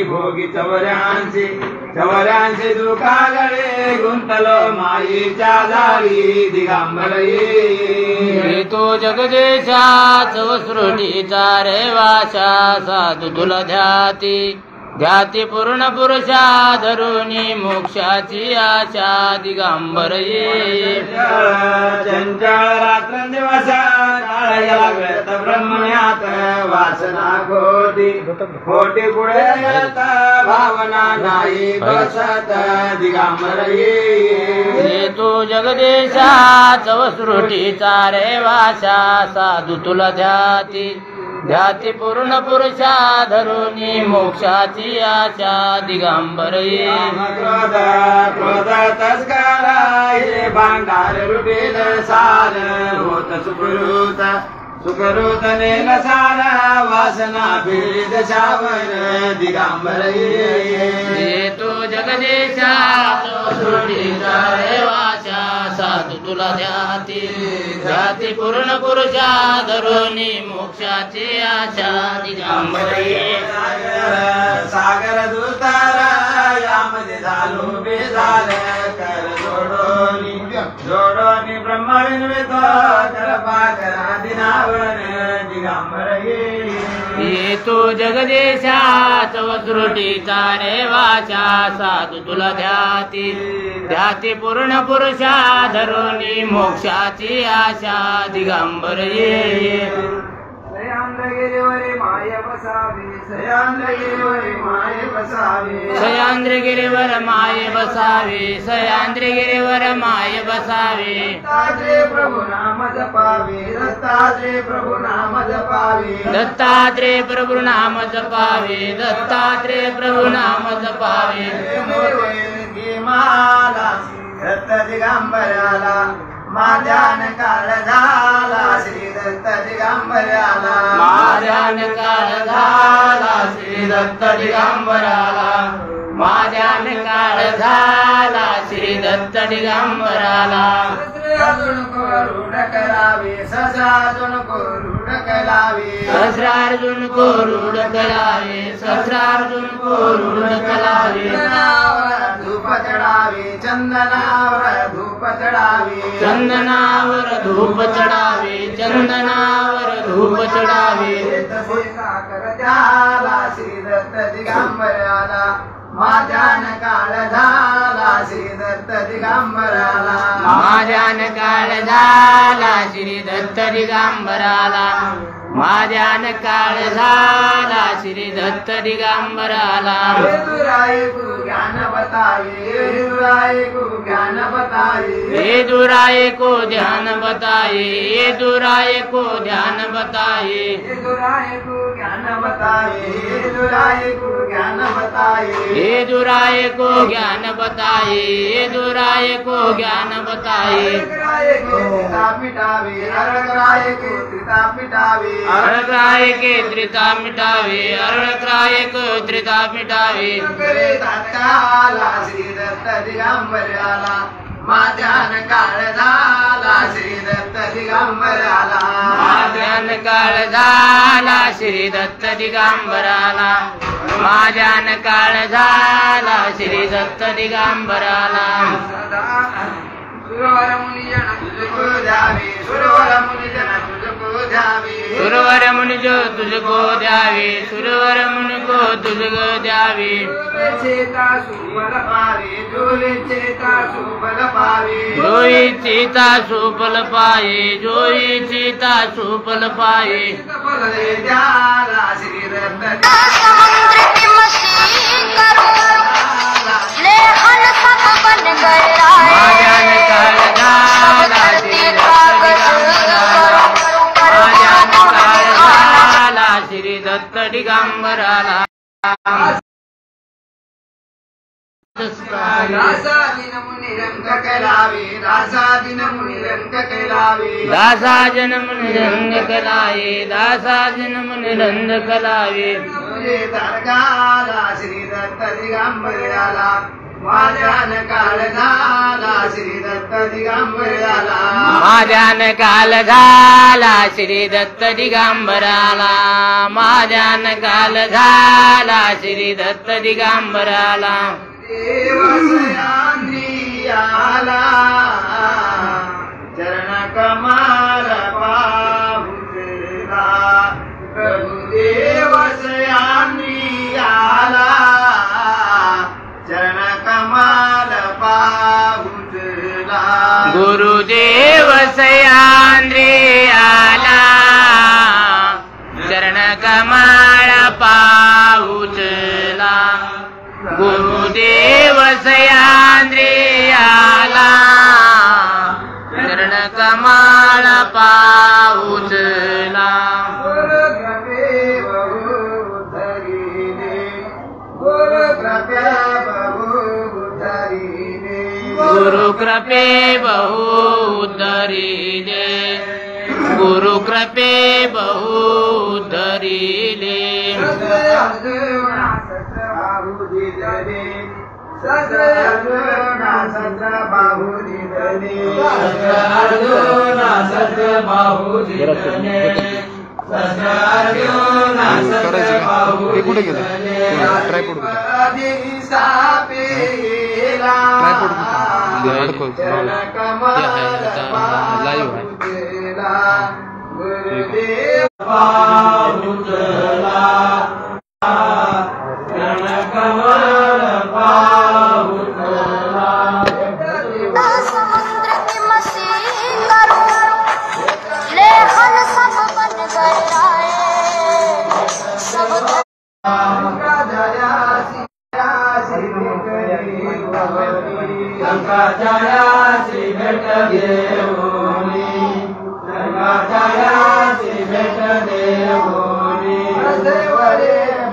भोगी चवऱ्यांचे दुखागळे गुंतलो माईच्या दारी दिगंबर ये तो जगदेशा चवसृष्टीचा रेवाशा साधू तुला ध्याती पूर्ण पुरुषा धरुणी मोक्षाची आशा दिगंबर ये चंचळ रात्र दिवसा काळ्या वेळत ब्रह्मण्यात वासना खोटी पुढे भावना नाही बसत दिगंबर ये तो जगदेशा चवसृष्टीचा रेवाशा साधू तुला ध्याती पूर्ण पुरुषा धरुणी मोक्षाची आशा दिगंबर ये क्रोध तस्करा हे भांडार लुटेल सार होत सुखरूत नेल सारा वासना पीडित शावर दिगंबर ये तो जगदेशा चवसृष्टीचा रेवाशा साधू तुला ध्याती पूर्ण पुरुषा धरुणी मोक्षाची आशा दिगंबर ये सागर दुतारा यामध्ये झालो बेजार कर जोडोनी ब्रह्मविन्वित कृपा करा दिनावर दिगंबर ये तो जगदेशा चवसृष्टीचा रेवाशा साधू तुला ध्याती पूर्ण पुरुषा धरुणी मोक्षाची आशा दिगंबर ये सह्याद्रगिरीवरी माय बसावी सह्याद्रगिरीवर माय बसावी सह्याद्रगिरीवर माय बसावी दत्तात्रेय प्रभु नाम जपावे दत्तात्रेय प्रभु नाम जपावे दत्तात्रेय प्रभु नाम जपावे दत्तात्रेय प्रभु नाम जपावे माला दत्त दिगंबराला माध्यान काळ झाला श्री दत्त दिगंबराला माध्यान काळ झाला श्री दत्त दिगंबराला माध्यान काळ झाला श्री दत्त दिगंबराला सहस्रार्जुन को रूढ करावे सहस्रार्जुन को रूढ करावे सहस्रार्जुन को रूढ करावे सहस्रार्जुन को रूढ करावे धूप चढावे चंदनावर धूप चढावे चंदनावर धूप चढावे चंदनावर धूप चढावे साखर द्याला श्री दत्त दिगंबराला माध्यान काळ झाला श्री दत्त दिगंबराला माध्यान काळ झाला श्री दत्त दिगंबराला माध्यान काळ झाला श्री दत्त दिगंबराला दुराई को ज्ञान बताए दुराई को ज्ञान बताए ये दुराए को ध्यान बताए ये दुराए को ध्यान बताए दुराई को ज्ञान बताए दुराई को ज्ञान बताए ये दुराए को ज्ञान बताए ये दुराए को ज्ञान बताए मिटावे अरगराय के त्रिता मिटावे अरगराय के त्रिता मिटावे अरगराय को त्रिता मिटावे तात्काला श्री दत्त दिगंबराला माध्यान काळ झाला श्री दत्त दिगंबराला माध्यान काळ झाला श्री दत्त दिगंबराला माध्यान काळ झाला श्री दत्त दिगंबराला सुरवर मुनिजन तुझको ध्यावे सुरवर मुनिजन तुझको ध्यावे सुरवर मुनि जो तुझको ध्यावे सुरवर मुनि को तुझको ध्यावे चेता सुफल पावे जोई चेता सुफल पावे जोई चेता सुफल पाए जोई चेता सुफल पाए फल द्याला श्री दत्त समुद्र की मछली करूं लेहन सब बन गए माध्यान काळ झाला श्री श्री दत्त दिगंबराला दासादिन मुनिरंग कैलावे दासादिन मुनिरंग कैलावे दासाजन मुनिरंग कलावे दासाजन मुनिरंग कलावे तुझे दरगाला श्री दत्त दिगंबराला माध्यान काळ झाला झाला श्री दत्त दिगंबराला माझ्यान काल झाला श्री दत्त दिगंबराला माझ्यान काल झाला श्री दत्त दिगंबराला देवसयांनी आला चरण कमाल पाहुतला प्रभु देवसयांनी आला चरण कमाल पाहुतला गुरुदेव सयांद्री आला चरण कमाळ पाहुचला गुरुदेव सयांद्री आला चरण कमाळ पाहुचला गुरुकृपे बहु धरिले गुरुकृपे बहु धरिले गुरुकृपे बहु धरिले गुरुकृपे बहु धरिले कुठे गेलं ट्रायपॉड लाईव्ह आहे समुद्र की मसी करूं लेखन सब बन गए राय सब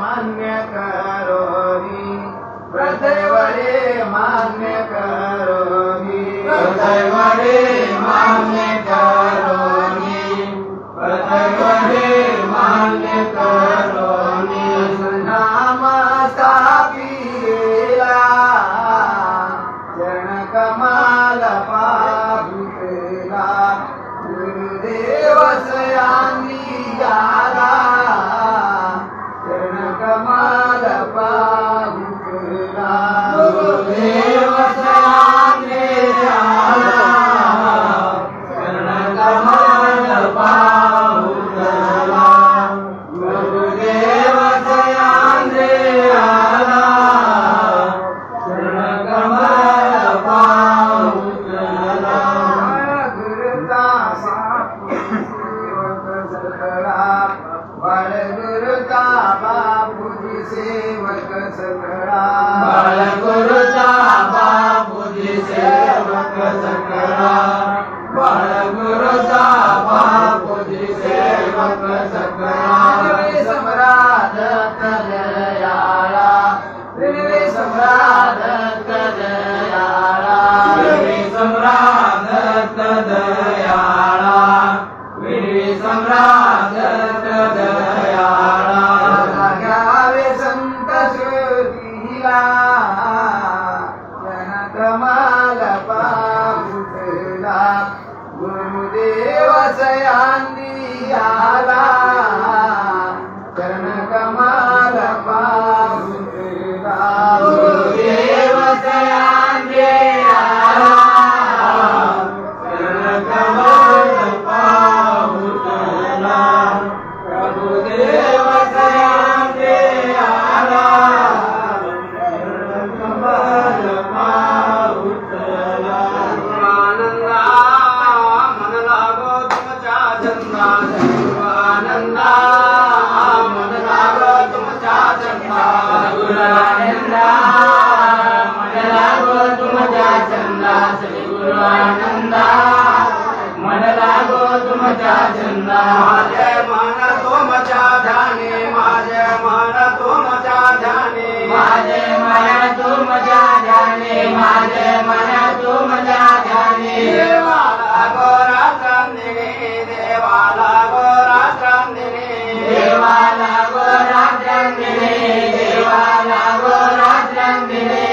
मान्य करोमी प्रदेवरे मान्य करोमी प्रदेवरे मान्य करोमी प्रदेवरे मान्य करोमी नाम स्थापिला चरण कमाल पाहुतेला गुरुदेव सयांनी आला चरण कमाल पाहुतेला गुरुदेव सयांनी आला चरण कमाल पाहुतेला गुरुदेव सयांनी आला चरण कमाल पाहुतेला गुरुता बाळ गुरुता बापूजी सेवक सकळा बाळ गुरुता बापूजी सेवक सकळा बाळ गुरुता बापूजी सेवक सकळा सम्राट तदयाळा रेल्वे सम्राट तदयाळा रेल्वे सम्राट तदयाळा रेल्वे सम्राट तदयाळा गावे संत श्रुतीला जन कमाल पाहुतेला गुरुदेव सयांनी आला चरण कमाल पाहुतेला गुरुदेव सयांनी आला चरण कमाल पाहुतेला प्रभुदेव सयांनी आला चरण कमाल पाहुतेला आनंदा मन लागो तुमच्या चंदात आनंदा मन लागो तुमच्या चंदात गुरुआनंदा मन लागो तुमच्या चंदात गुरु आनंदा मन लागो तुमच्या चंदात माझे मन तुमच्या ध्याने माझे मन तुमच्या ध्याने माझे मन तुमच्या ध्याने माझे मन तुमच्या ध्याने देवाला गोरात्रांदिने देवाला गोरात्रांदिने देवाला गोरात्रांदिने देवाला गोरात्रांदिने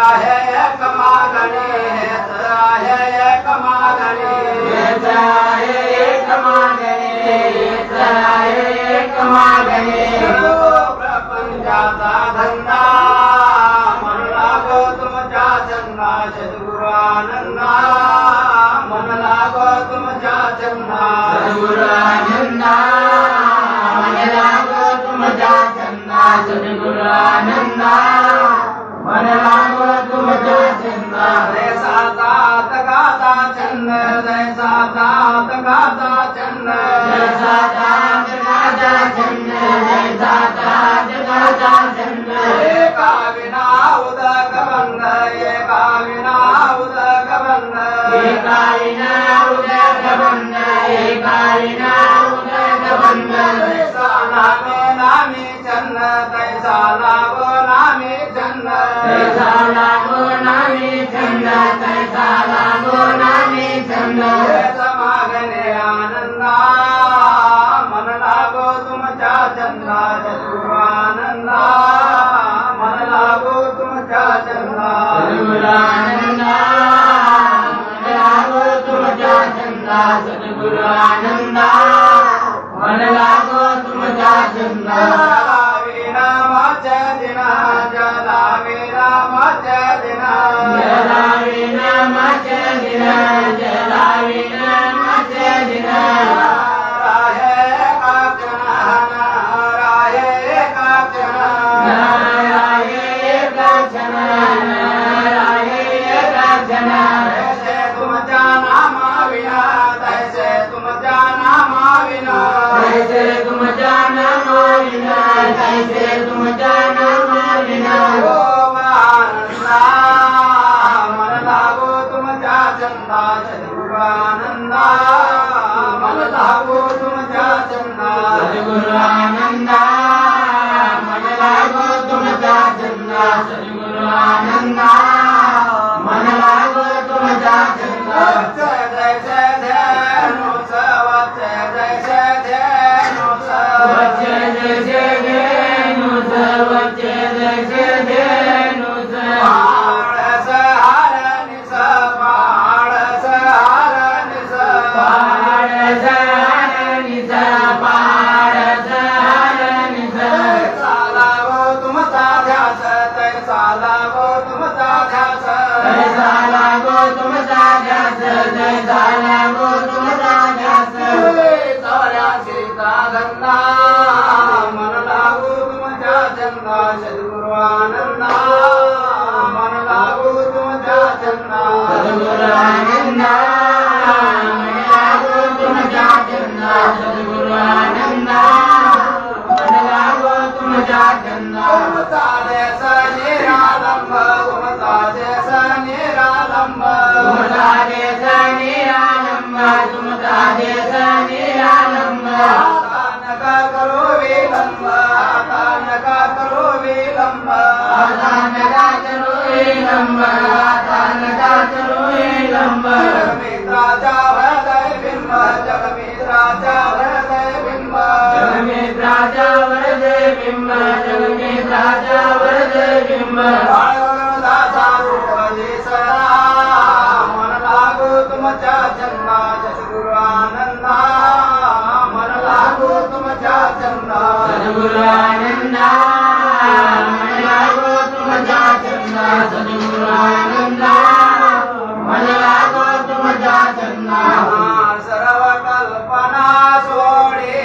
आहे एक मागणे धंदा मन लागो तुमच्या चंदा सद्गुरु आनंदा मन लागो तुमच्या चंदा सद्गुरु आनंदा मन लागो तुमच्या चंदा सद्गुरु आनंदा मन लागो तुमच्या चंदा जैसा तात गाता चंद जैसा तात गाता चंद जैसा तात गाता चंद जैसा तात गाता चंद एका विना उदक बंद एका विना उदक बंद एका विना उदक बंद एका विना उदक बंद तैसा नामे नामी चंद तैसा नागो नामी चंद तैसा लागो नामी चंद तैसा लागो नामी चंद समागणे आनंदा मन लागो तुमच्या चंदा सद्गुरु आनंदा मन लागो तुमच्या चंदा सद्गुरु आनंदा मन लागो तुमच्या चंदा सद्गुरु आनंदा मन लागो तुमच्या चंदा जलावी नामाच्या दिना जलावी नामाच्या दिना जलावी नामाच्या दिना जलावी नामाच्या दिना राहे काचना राहे काचना नाराये एका क्षणा नाराये एका क्षणा तैसे तुमच्या नामा विना तैसे तुमच्या नामा विना तैसे तुमच्या नामा विना तैसे तुमच्या नामा विना ओम आनंदा मन लागो तुमच्या चंदा सद्गुरु आनंदा मन लागो तुमच्या चंदा सद्गुरु आनंदा मन लागो तुमच्या चंदा सद्गुरु आनंदा मन लागो तुमच्या चंदा जैसे धेनुस वत्स जैसे धेनुस वच्चे जैसे धेनुस वच्चे जैसे धेनुस पाळस हारनिस पाळस हारनिस पाडस हारनिस पाडस हारनिस लावो तुमचा ध्यास तैसा लावो तुमचा ध्यास जैसा लागो तुमचा ध्यास जैसा लागो तुमचा ध्यास तोऱ्या सीता धंदा मन लागो तुमच्या चंदा सद्गुरु आनंदा मन लागो तुमच्या चंदा सद्गुरु आनंदा मन लागो तुमच्या चंदा सद्गुरु आनंदा मन लागो तुमच्या चंदा तुमचा देश निरालंब तुमचा देश निरालंब तुमचा देश निरालंब तुमचा देश निरालंब आता नका करो विलंब आता नका करो विलंब आता नका करू विलंब आता नका करू विलंब जगमित्राचा हृदय बिंब जगमित्राचा हृदय बिंब जगमित्राचा वरदे बिंब जगमित्राचा वरदे बिंब बाळगदाचा रूप दिसला मन लागो तुमच्या चंदा सद्गुरु आनंदा मन लागो तुमच्या चंदा सद्गुरु आनंदा मन लागो तुमच्या चंदा सद्गुरु आनंदा मन लागो तुमच्या चंदा सर्व कल्पना सोडे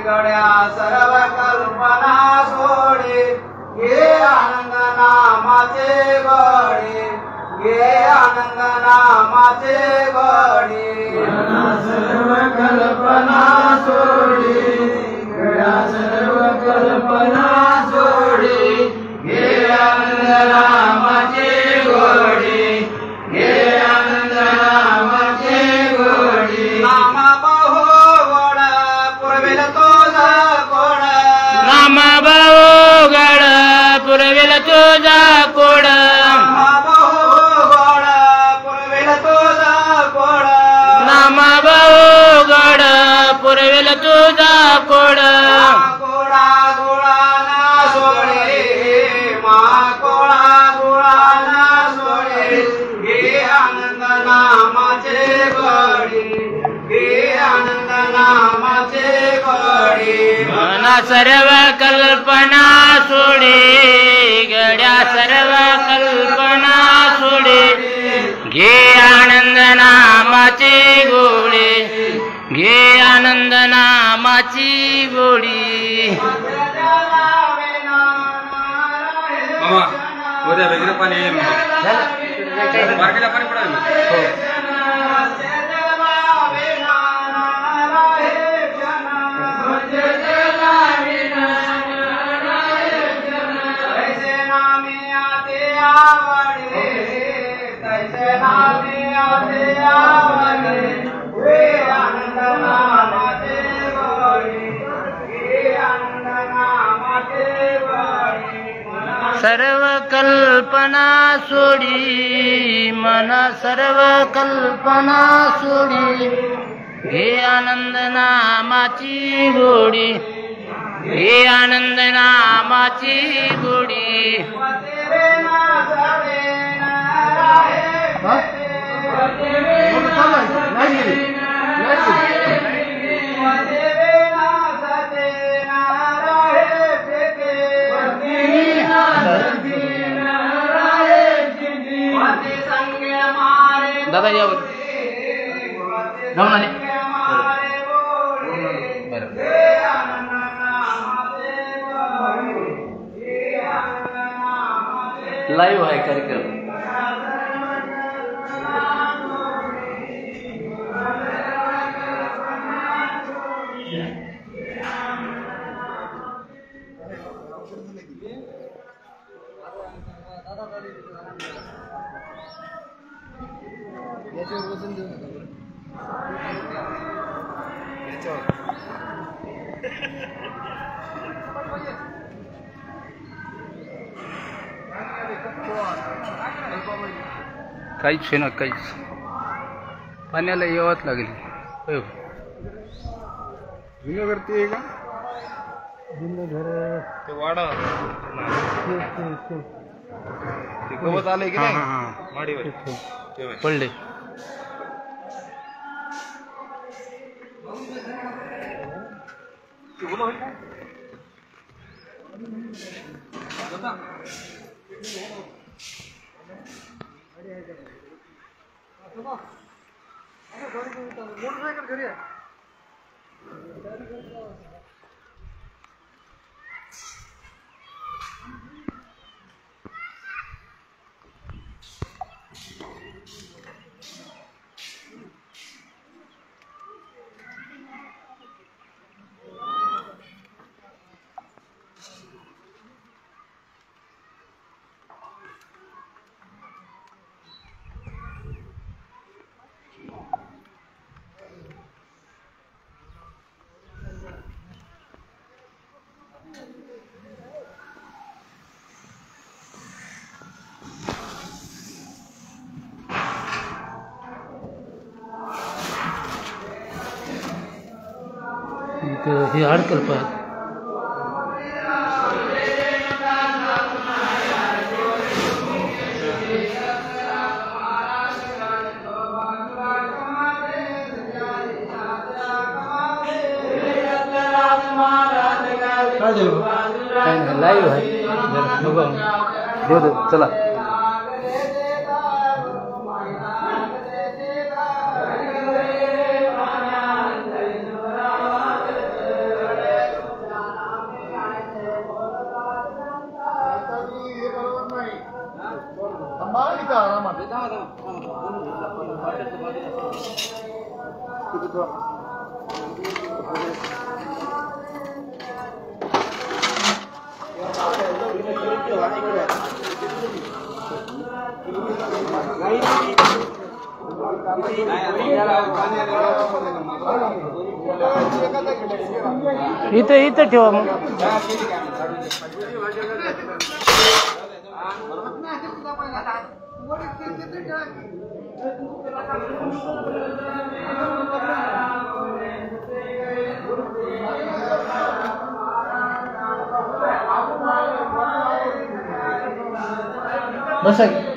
गड्या सर्व कल्पना सोडे हे आनंद नामाचे गडे हे आनंद नामाचे गडे सर्व कल्पना सोडी गड्या सर्व कल्पना सोडी हे आनंद नामाचे गोडी हे आनंद नामाचे गोडी नाम बहु गोड पुरविल तुझा कोड नाम भाऊ गड पुरविल तुझा कोड नाम बहु गोड पुरविल तुझा कोड नाम भाऊ गड पुरविल तुझा कोड कोळा गुळाना सोडे मा कोळा गुळाना सोडे हे आनंद नामाचे गडी हे आनंद नामाचे गडी मना सर्व कल्पना सोडे गड्या सर्व कल्पना सोडे घे आनंद नामाचे गोडे घे आनंद नामाची गोडी मामा उद्या वेगळं पाणी आहे मार्केटला पाणी पडायला सर्व कल्पना सोडी मन सर्व कल्पना सोडी हे आनंद नामाची गोडी हे आनंद नामाची गोडी दादा यावर जाऊन आले लाईव्ह आहे कार्यक्रम काहीच आहे ना काहीच पाण्याला यावंच लागेल जुनं घर ते आहे का ते वाडा ते गवत आलंय की नाही माडीवर पडले हे अडकल्प आहे लाईव्ह आहे देऊ चला इथं ठेवा मग बसा